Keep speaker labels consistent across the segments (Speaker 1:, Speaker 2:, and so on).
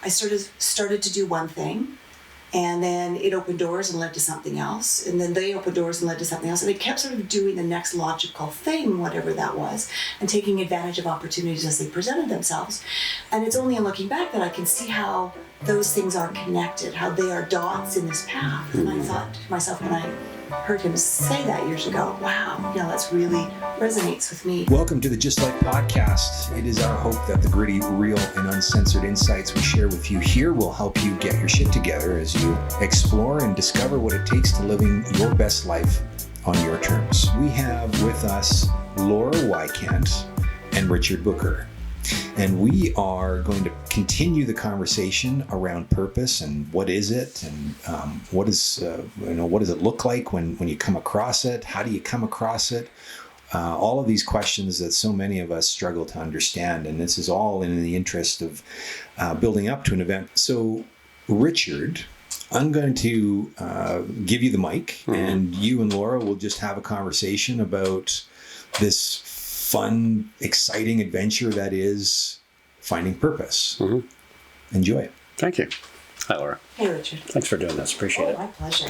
Speaker 1: I started to do one thing, and then it opened doors and led to something else, and then they opened doors and led to something else, and I kept sort of doing the next logical thing, whatever that was, and taking advantage of opportunities as they presented themselves. And it's only in looking back that I can see how those things are connected, how they are dots in this path. And I thought to myself, when I heard him say that years ago, wow, that's really resonates with me.
Speaker 2: Welcome to the Just Like podcast. It is our hope that the gritty, real, and uncensored insights we share with you here will help you get your shit together as you explore and discover what it takes to living your best life on your terms. We have with us Laura Wikant and Richard Bucher. And we are going to continue the conversation around purpose and what is it, and what does it look like when you come across it? How do you come across it? All of these questions that so many of us struggle to understand, and this is all in the interest of building up to an event. So, Richard, I'm going to give you the mic, and you and Laura will just have a conversation about this fun, exciting adventure that is finding purpose. Enjoy it.
Speaker 3: Thank you. Hi, Laura.
Speaker 1: Hey, Richard.
Speaker 3: Thanks for doing this. Appreciate it.
Speaker 1: My pleasure.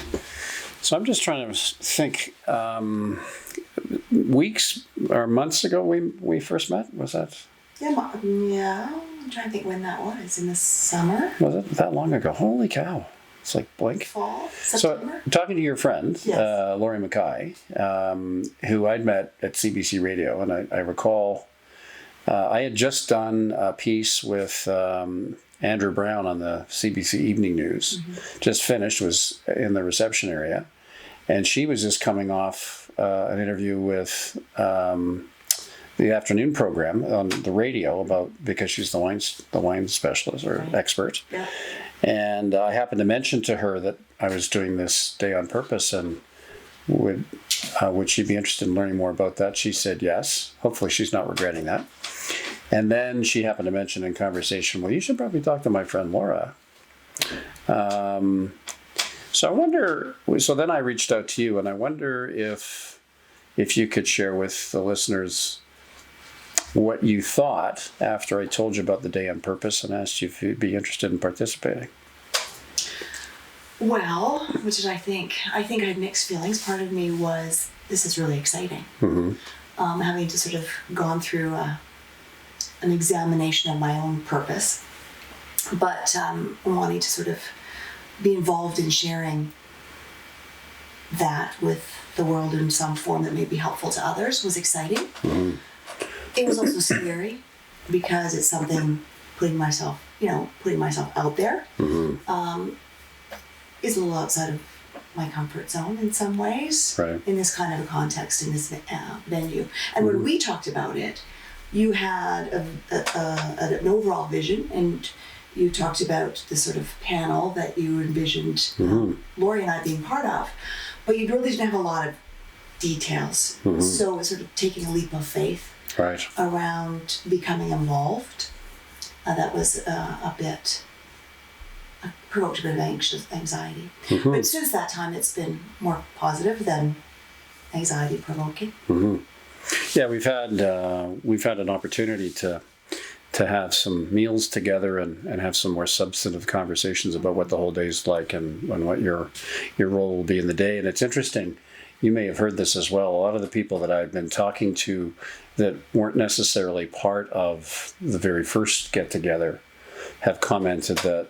Speaker 3: So I'm just trying to think. Weeks or months ago, we first met. Was that?
Speaker 1: Yeah. I'm trying to think when that was. In the summer.
Speaker 3: Was it that long ago? Holy cow! It's like blink.
Speaker 1: Fall. September.
Speaker 3: So talking to your friend,
Speaker 1: yes.
Speaker 3: Laura Wikant, who I'd met at CBC Radio, and I recall I had just done a piece with Andrew Brown on the CBC Evening News. Just finished, was in the reception area, and she was just coming off an interview with the afternoon program on the radio because she's the wine specialist or expert.
Speaker 1: Yeah.
Speaker 3: And I happened to mention to her that I was doing this day on purpose, and would she be interested in learning more about that? She said yes. Hopefully she's not regretting that. And then she happened to mention in conversation, well, you should probably talk to my friend Laura. So I wonder, so then I reached out to you, and I wonder if you could share with the listeners what you thought after I told you about the day on purpose and asked you if you'd be interested in participating.
Speaker 1: Well, what did I think? I think I had mixed feelings. Part of me was, this is really exciting. Having to sort of gone through an examination of my own purpose, but wanting to sort of be involved in sharing that with the world in some form that may be helpful to others was exciting. It was also scary because it's something putting myself out there is a little outside of my comfort zone in some ways,
Speaker 3: right,
Speaker 1: in this kind of a context, in this venue. And when we talked about it, you had an overall vision, and you talked about the sort of panel that you envisioned Lori and I being part of, but you really didn't have a lot of details. So it was sort of taking a leap of faith.
Speaker 3: Right.
Speaker 1: Around becoming involved. That was provoked a bit of anxiety. But since that time, it's been more positive than anxiety provoking.
Speaker 3: Yeah, we've had an opportunity to have some meals together and have some more substantive conversations about what the whole day's like and what your role will be in the day. And it's interesting. You may have heard this as well. A lot of the people that I've been talking to that weren't necessarily part of the very first get-together have commented that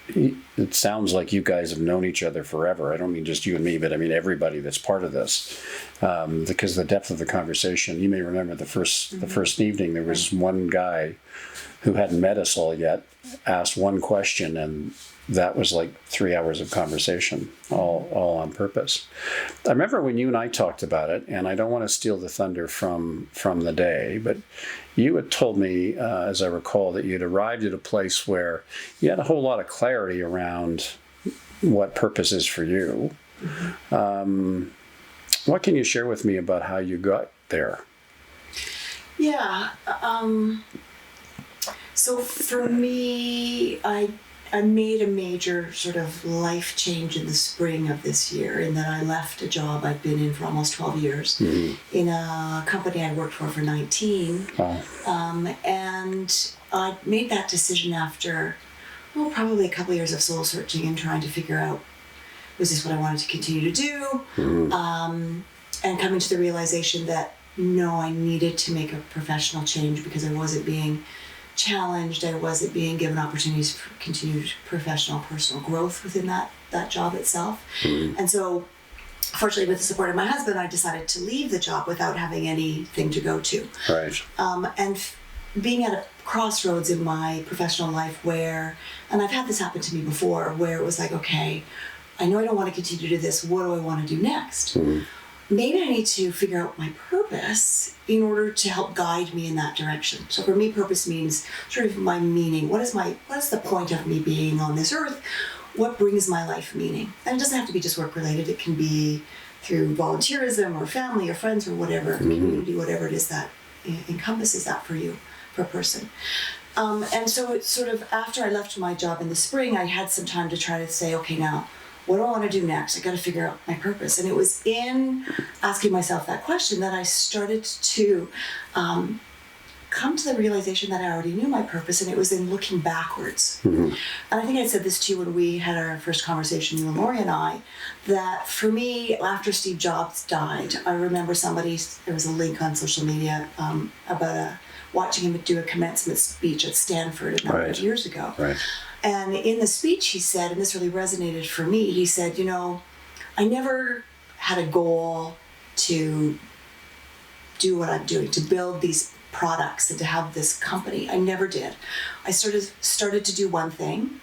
Speaker 3: it sounds like you guys have known each other forever. I don't mean just you and me, but I mean everybody that's part of this. Because the depth of the conversation, you may remember the first evening, there was one guy who hadn't met us all yet, asked one question, and that was like 3 hours of conversation, all on purpose. I remember when you and I talked about it, and I don't want to steal the thunder from the day, but you had told me, as I recall, that you had arrived at a place where you had a whole lot of clarity around what purpose is for you. What can you share with me about how you got there?
Speaker 1: Yeah. So for me, I made a major sort of life change in the spring of this year, in that I left a job I'd been in for almost 12 years in a company I'd worked for 19. And I made that decision after probably a couple of years of soul searching and trying to figure out, was this what I wanted to continue to do? And coming to the realization that no, I needed to make a professional change because I wasn't being challenged. I wasn't being given opportunities for continued professional, personal growth within that job itself. And so, fortunately, with the support of my husband, I decided to leave the job without having anything to go to.
Speaker 3: Right.
Speaker 1: Being at a crossroads in my professional life where, and I've had this happen to me before, where it was like, okay, I know I don't want to continue to do this. What do I want to do next? Maybe I need to figure out my purpose in order to help guide me in that direction. So for me, purpose means sort of my meaning. What is the point of me being on this earth? What brings my life meaning? And it doesn't have to be just work related. It can be through volunteerism or family or friends or whatever, community, whatever it is that encompasses that for you, for a person. And so it's sort of after I left my job in the spring, I had some time to try to say, okay, now, what do I want to do next? I got to figure out my purpose. And it was in asking myself that question that I started to come to the realization that I already knew my purpose, and it was in looking backwards. And I think I said this to you when we had our first conversation, you and Laura and I, that for me, after Steve Jobs died, I remember there was a link on social media about watching him do a commencement speech at Stanford a number of years ago.
Speaker 3: Right.
Speaker 1: And in the speech he said, and this really resonated for me, he said, I never had a goal to do what I'm doing, to build these products and to have this company. I never did. I started to do one thing,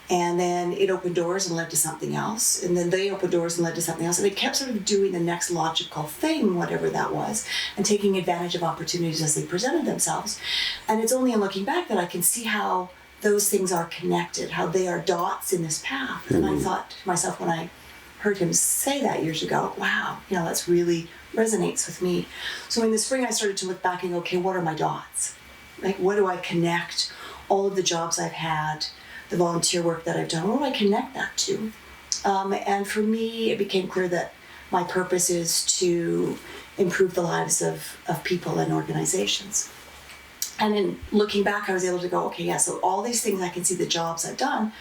Speaker 1: and then it opened doors and led to something else. And then they opened doors and led to something else. And I kept sort of doing the next logical thing, whatever that was, and taking advantage of opportunities as they presented themselves. And it's only in looking back that I can see how those things are connected, how they are dots in this path. And I thought to myself when I heard him say that years ago, wow, that's really resonates with me. So in the spring, I started to look back and go, okay, what are my dots? Like, what do I connect all of the jobs I've had, the volunteer work that I've done, what do I connect that to? And for me, it became clear that my purpose is to improve the lives of people and organizations. And in looking back, I was able to go, okay, yeah, so all these things I can see the jobs I've done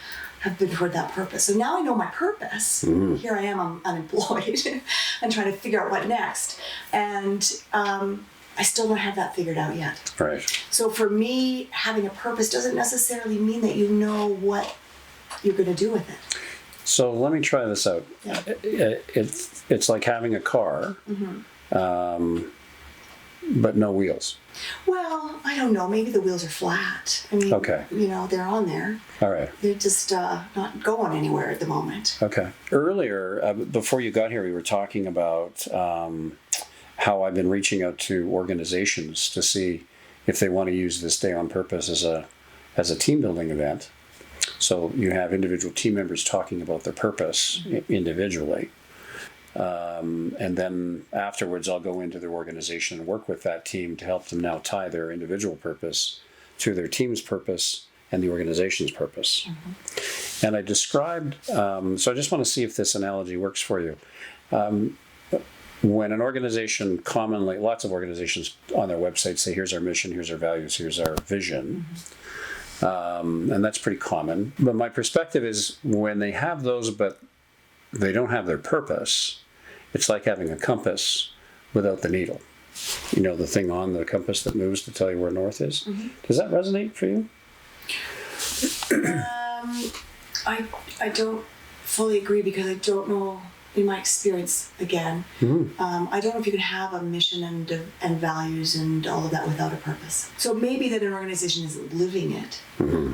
Speaker 1: have been toward that purpose. So now I know my purpose. Here I am, I'm unemployed and trying to figure out what next. And I still don't have that figured out yet.
Speaker 3: Right.
Speaker 1: So for me, having a purpose doesn't necessarily mean that you know what you're going to do with it.
Speaker 3: So let me try this out.
Speaker 1: Yeah.
Speaker 3: It's like having a car, but no wheels.
Speaker 1: Well, I don't know. Maybe the wheels are flat. I mean,
Speaker 3: Okay.
Speaker 1: They're on there.
Speaker 3: All right.
Speaker 1: They're just not going anywhere at the moment.
Speaker 3: Okay. Earlier, before you got here, we were talking about how I've been reaching out to organizations to see if they want to use this Day on Purpose as a team building event. So you have individual team members talking about their purpose individually. And then afterwards, I'll go into their organization and work with that team to help them now tie their individual purpose to their team's purpose and the organization's purpose. And I described, so I just want to see if this analogy works for you. When an organization commonly, lots of organizations on their website say, here's our mission, here's our values, here's our vision. And that's pretty common. But my perspective is when they have those, but they don't have their purpose, it's like having a compass without the needle. The thing on the compass that moves to tell you where north is. Does that resonate for you?
Speaker 1: I don't fully agree because I don't know, in my experience, again, I don't know if you can have a mission and values and all of that without a purpose. So maybe that an organization isn't living it,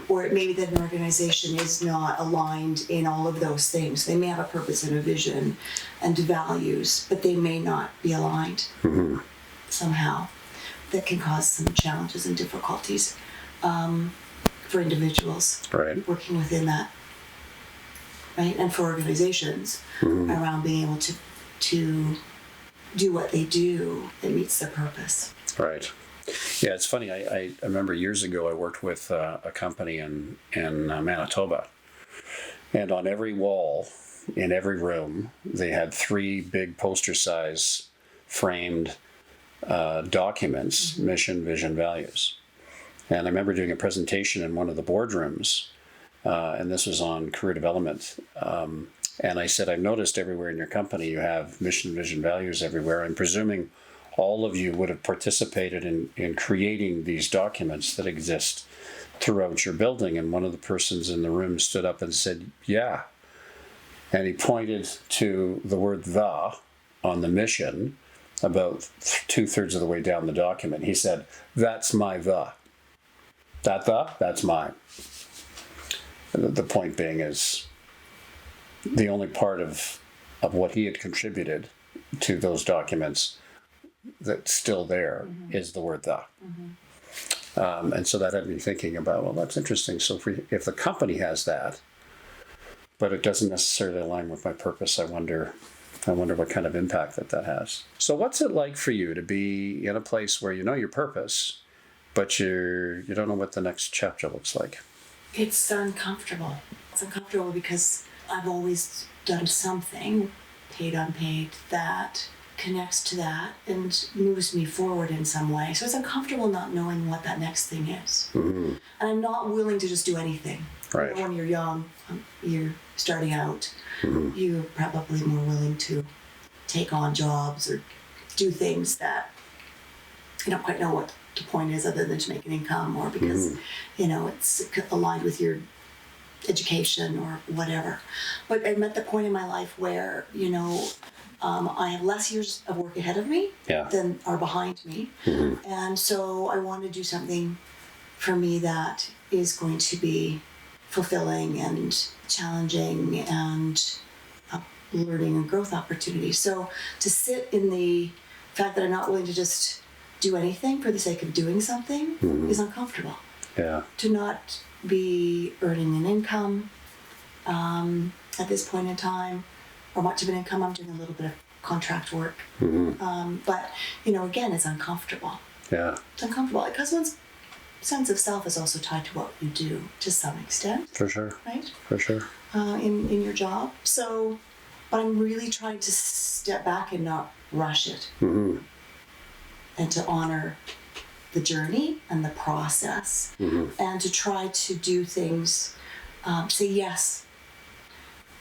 Speaker 1: or it may be that an organization is not aligned in all of those things. They may have a purpose and a vision and values, but they may not be aligned somehow. That can cause some challenges and difficulties for individuals working within that. Right? And for organizations around being able to do what they do that meets their purpose.
Speaker 3: Right. Yeah, it's funny. I remember years ago I worked with a company in Manitoba, and on every wall in every room they had 3 big poster size framed documents: mission, vision, values. And I remember doing a presentation in one of the boardrooms, and this was on career development. And I said, I've noticed everywhere in your company you have mission, vision, values everywhere. I'm presuming all of you would have participated in creating these documents that exist throughout your building. And one of the persons in the room stood up and said, yeah. And he pointed to the word "the" on the mission about 2/3 of the way down the document. He said, that's my "the." That's mine. The point being is the only part of what he had contributed to those documents that's still there is the word "the." And so that had me thinking about, well, that's interesting. So if the company has that, but it doesn't necessarily align with my purpose, I wonder what kind of impact that has. So what's it like for you to be in a place where you know your purpose, but you don't know what the next chapter looks like?
Speaker 1: It's uncomfortable. It's uncomfortable because I've always done something, paid, unpaid, that connects to that and moves me forward in some way. So it's uncomfortable not knowing what that next thing is. And I'm not willing to just do anything.
Speaker 3: Right.
Speaker 1: When you're young, you're starting out, you're probably more willing to take on jobs or do things that you don't quite know what the point is other than to make an income or because, it's aligned with your education or whatever. But I'm at the point in my life where, I have less years of work ahead of me than are behind me. And so I want to do something for me that is going to be fulfilling and challenging and learning and growth opportunities. So to sit in the fact that I'm not willing to just do anything for the sake of doing something is uncomfortable.
Speaker 3: Yeah.
Speaker 1: To not be earning an income at this point in time, or much of an income. I'm doing a little bit of contract work. But, again, it's uncomfortable.
Speaker 3: Yeah.
Speaker 1: It's uncomfortable because one's sense of self is also tied to what you do to some extent.
Speaker 3: For sure.
Speaker 1: Right?
Speaker 3: For sure.
Speaker 1: In your job. So, but I'm really trying to step back and not rush it. And to honor the journey and the process. And to try to do things, say yes.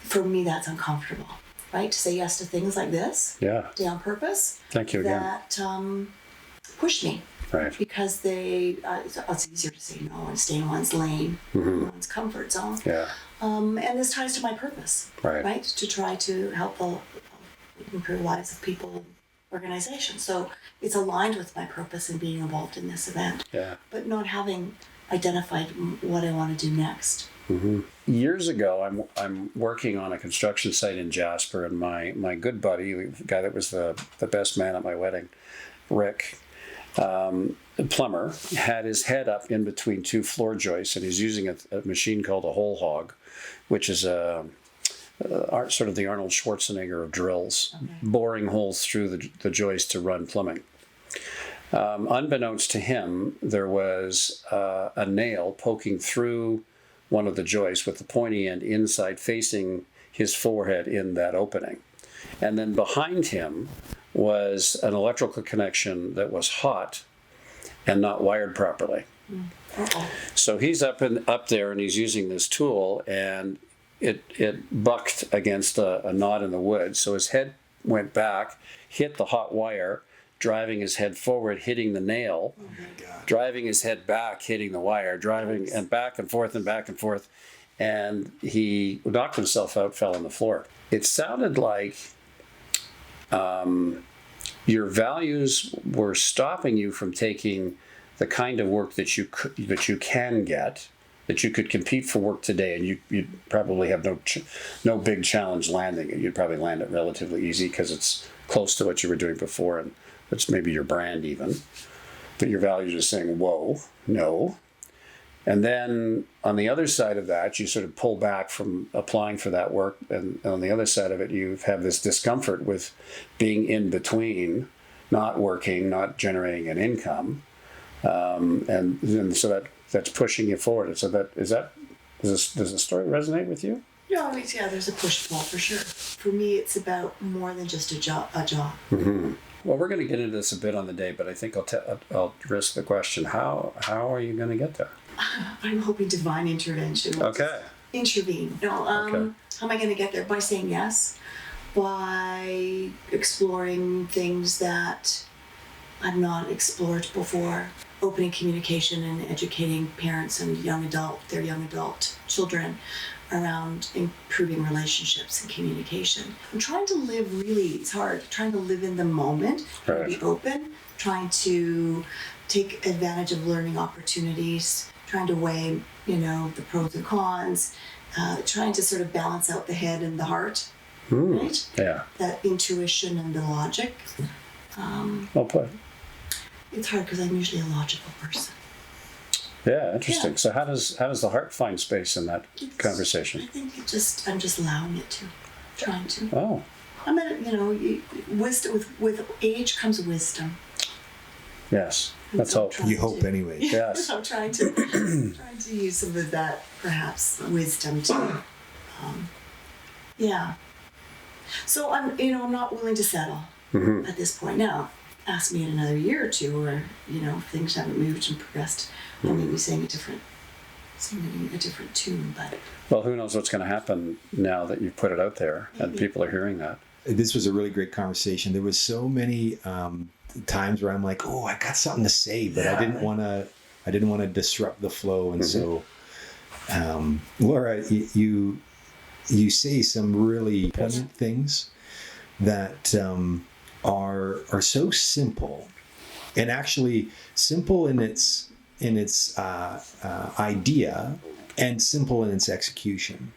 Speaker 1: For me, that's uncomfortable, right? To say yes to things like this.
Speaker 3: Yeah.
Speaker 1: Stay on purpose.
Speaker 3: Thank you again.
Speaker 1: That push me.
Speaker 3: Right.
Speaker 1: Because it's easier to say no and stay in one's lane, one's comfort zone.
Speaker 3: Yeah.
Speaker 1: And this ties to my purpose,
Speaker 3: right?
Speaker 1: To try to help improve the lives of people and organizations. So it's aligned with my purpose in being involved in this event.
Speaker 3: Yeah.
Speaker 1: But not having identified what I want to do next.
Speaker 3: Years ago, I'm working on a construction site in Jasper, and my good buddy, the guy that was the best man at my wedding, Rick, the plumber, had his head up in between two floor joists, and he's using a machine called a hole hog, which is sort of the Arnold Schwarzenegger of drills, boring holes through the joist to run plumbing. Unbeknownst to him, there was a nail poking through one of the joists with the pointy end inside facing his forehead in that opening. And then behind him was an electrical connection that was hot and not wired properly. So he's up there and he's using this tool, and it bucked against a knot in the wood. So his head went back, hit the hot wire, driving his head forward, hitting the nail, driving his head back, hitting the wire, driving and back and forth and back and forth. And he knocked himself out, fell on the floor. It sounded like your values were stopping you from taking the kind of work that you can get, that you could compete for work today, and you'd probably have no big challenge landing it. You'd probably land it relatively easy because it's close to what you were doing before, and it's maybe your brand even. But your values are saying, whoa, no. And then on the other side of that, you sort of pull back from applying for that work. And on the other side of it, you have this discomfort with being in between, not working, not generating an income. And so that's pushing you forward. So does the story resonate with you?
Speaker 1: Yeah, there's a push-pull for sure. For me, it's about more than just a job.
Speaker 3: Well, we're going to get into this a bit on the day, but I think I'll risk the question. How are you going to get there?
Speaker 1: I'm hoping divine intervention will
Speaker 3: Okay.
Speaker 1: intervene. No,
Speaker 3: Okay.
Speaker 1: how am I going to get there? By saying yes, by exploring things that I've not explored before, opening communication and educating parents and their young adult children around improving relationships and communication. I'm trying to live really, it's hard, trying to live in the moment, trying to be open, trying to take advantage of learning opportunities, trying to weigh, the pros and cons, trying to sort of balance out the head and the heart, right?
Speaker 3: Yeah.
Speaker 1: That intuition and the logic.
Speaker 3: Well put.
Speaker 1: It's hard because I'm usually a logical person.
Speaker 3: Yeah, interesting.
Speaker 1: Yeah.
Speaker 3: So how does the heart find space in that
Speaker 1: I
Speaker 3: conversation?
Speaker 1: think I'm just allowing it to, trying to.
Speaker 3: Oh.
Speaker 1: I'm at, wisdom, with age comes wisdom.
Speaker 3: Yes.
Speaker 1: And
Speaker 3: That's
Speaker 1: so I'm
Speaker 3: all.
Speaker 1: trying
Speaker 2: You hope
Speaker 1: to-
Speaker 2: anyway.
Speaker 3: Yes.
Speaker 1: I'm trying to use some of that, perhaps, wisdom to, yeah. So I'm not willing to settle at this point. Now, ask me in another year or two, or if things haven't moved and progressed, I may be singing a different tune. But
Speaker 3: Well, who knows what's going to happen now that you've put it out there and people are hearing that.
Speaker 2: This was a really great conversation. There was so many times where I'm like, oh, I got something to say, but I didn't want to disrupt the flow. And so, Laura, you say some really pleasant things that are so simple, and actually simple in its idea and simple in its execution.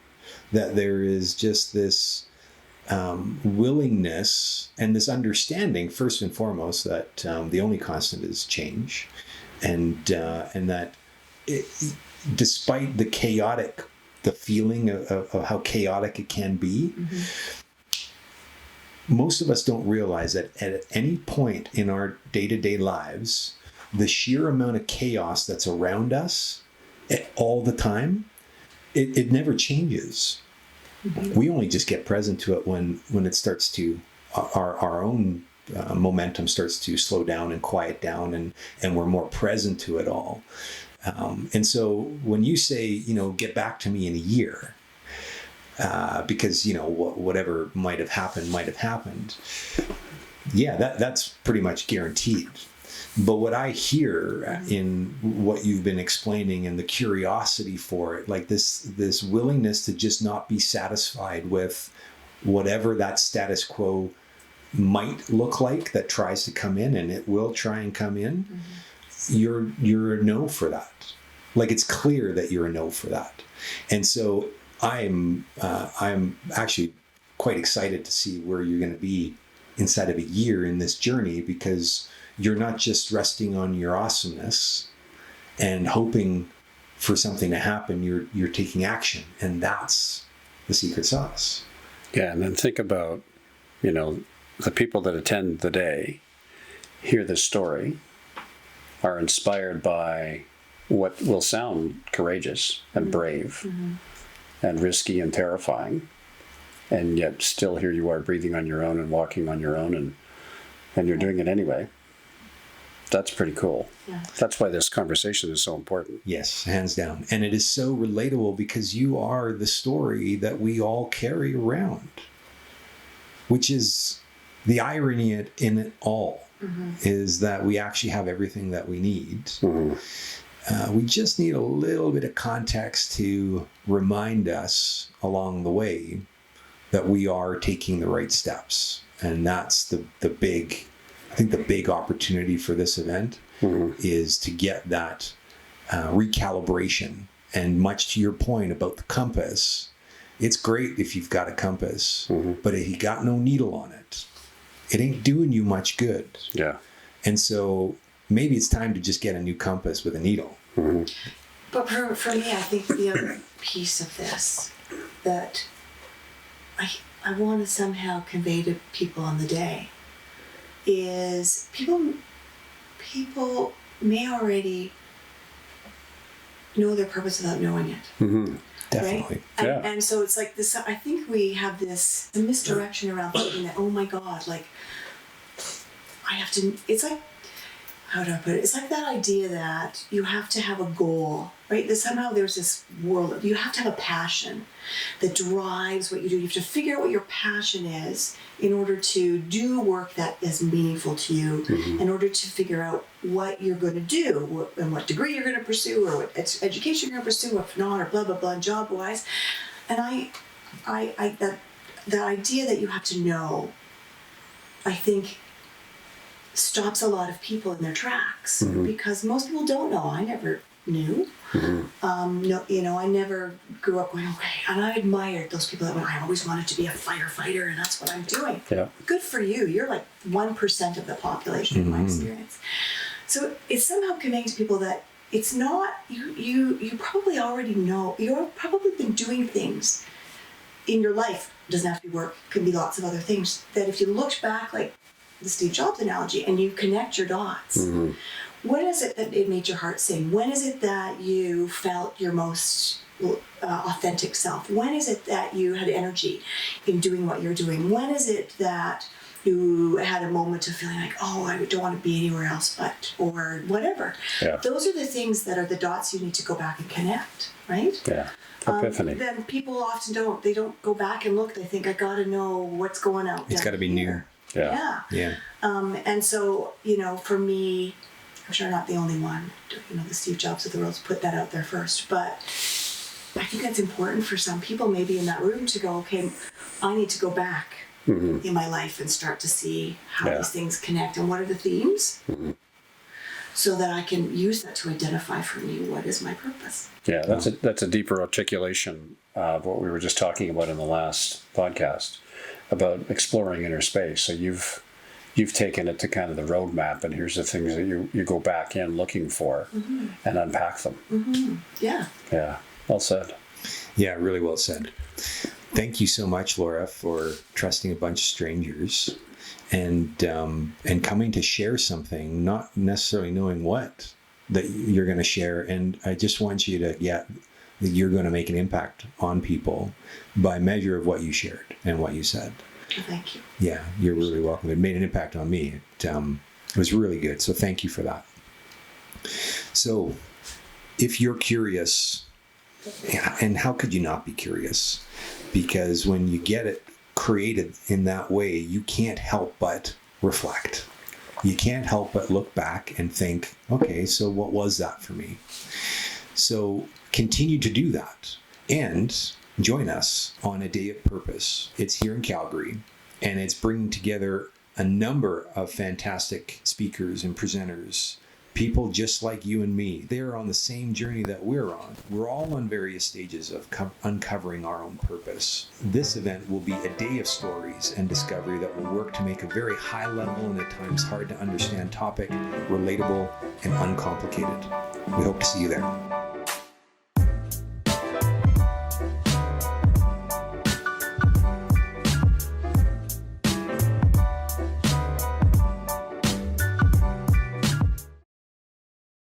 Speaker 2: That there is just this willingness and this understanding, first and foremost, that the only constant is change, and that despite the feeling of how chaotic it can be, most of us don't realize that at any point in our day-to-day lives, the sheer amount of chaos that's around us all the time, it never changes. We only just get present to it when it starts to, our own momentum starts to slow down and quiet down, and we're more present to it all. And so when you say, get back to me in a year, because whatever might have happened, yeah, that's pretty much guaranteed. But what I hear in what you've been explaining and the curiosity for it, like this willingness to just not be satisfied with whatever that status quo might look like that tries to come in, and it will try and come in, you're a no for that. Like, it's clear that you're a no for that. And so I'm actually quite excited to see where you're going to be inside of a year in this journey, because you're not just resting on your awesomeness and hoping for something to happen. You're taking action, and that's the secret sauce.
Speaker 3: Yeah, and then think about, the people that attend the day, hear this story, are inspired by what will sound courageous and brave and risky and terrifying, and yet still here you are breathing on your own and walking on your own, and you're doing it anyway. That's pretty cool.
Speaker 1: Yeah.
Speaker 3: That's why this conversation is so important.
Speaker 2: Yes, hands down. And it is so relatable, because you are the story that we all carry around, which is the irony in it all, is that we actually have everything that we need. We just need a little bit of context to remind us along the way that we are taking the right steps. And that's the big opportunity for this event is to get that recalibration. And much to your point about the compass, it's great if you've got a compass, but if you got no needle on it, it ain't doing you much good.
Speaker 3: Yeah.
Speaker 2: And so maybe it's time to just get a new compass with a needle.
Speaker 1: But for me, I think the other piece of this that I want to somehow convey to people on the day is people may already know their purpose without knowing it.
Speaker 2: Definitely.
Speaker 1: Right? And so it's like this, I think we have this misdirection around thinking that, oh my God, like I have to, it's like, how do I put it? It's like that idea that you have to have a goal, right? That somehow there's this world, you have to have a passion that drives what you do. You have to figure out what your passion is in order to do work that is meaningful to you, in order to figure out what you're going to do and what degree you're going to pursue or what education you're going to pursue, if not, or blah, blah, blah, job-wise. And that idea that you have to know, I think, stops a lot of people in their tracks, because most people don't know. I never knew. No, I never grew up going, okay, and I admired those people that went, I always wanted to be a firefighter, and that's what I'm doing. Yeah. Good for you. You're like 1% of the population in my experience. So it's somehow conveying to people that it's not, you probably already know, you've probably been doing things in your life. It doesn't have to be work, it can be lots of other things, that if you looked back, like the Steve Jobs analogy, and you connect your dots, when is it that it made your heart sing? When is it that you felt your most authentic self? When is it that you had energy in doing what you're doing? When is it that you had a moment of feeling like, oh, I don't want to be anywhere else but, or whatever. Yeah. Those are the things that are the dots you need to go back and connect, right?
Speaker 3: Yeah. Epiphany.
Speaker 1: Then people often don't. They don't go back and look. They think, I got to know what's going on.
Speaker 2: It's got to be new.
Speaker 3: Yeah.
Speaker 2: Yeah.
Speaker 1: And so, for me, I'm sure I'm not the only one. The Steve Jobs of the world's put that out there first. But I think that's important for some people maybe in that room to go, okay, I need to go back in my life and start to see how these things connect and what are the themes, so that I can use that to identify for me what is my purpose.
Speaker 3: Yeah, that's a deeper articulation of what we were just talking about in the last podcast about exploring inner space. So you've taken it to kind of the roadmap, and here's the things that you go back in looking for and unpack them.
Speaker 1: Yeah.
Speaker 3: Yeah. Well said.
Speaker 2: Yeah, really well said. Thank you so much, Laura, for trusting a bunch of strangers and coming to share something, not necessarily knowing what that you're going to share. And I just want you to, that you're going to make an impact on people by measure of what you shared and what you said.
Speaker 1: Thank you.
Speaker 2: Yeah, you're really welcome. It made an impact on me. It was really good. So thank you for that. So if you're curious, and how could you not be curious? Because when you get it created in that way, you can't help but reflect. You can't help but look back and think, okay, so what was that for me? So continue to do that and join us on A Day of Purpose. It's here in Calgary, and it's bringing together a number of fantastic speakers and presenters, people just like you and me. They're on the same journey that we're on. We're all on various stages of uncovering our own purpose. This event will be a day of stories and discovery that will work to make a very high level and at times hard to understand topic relatable and uncomplicated. We hope to see you there.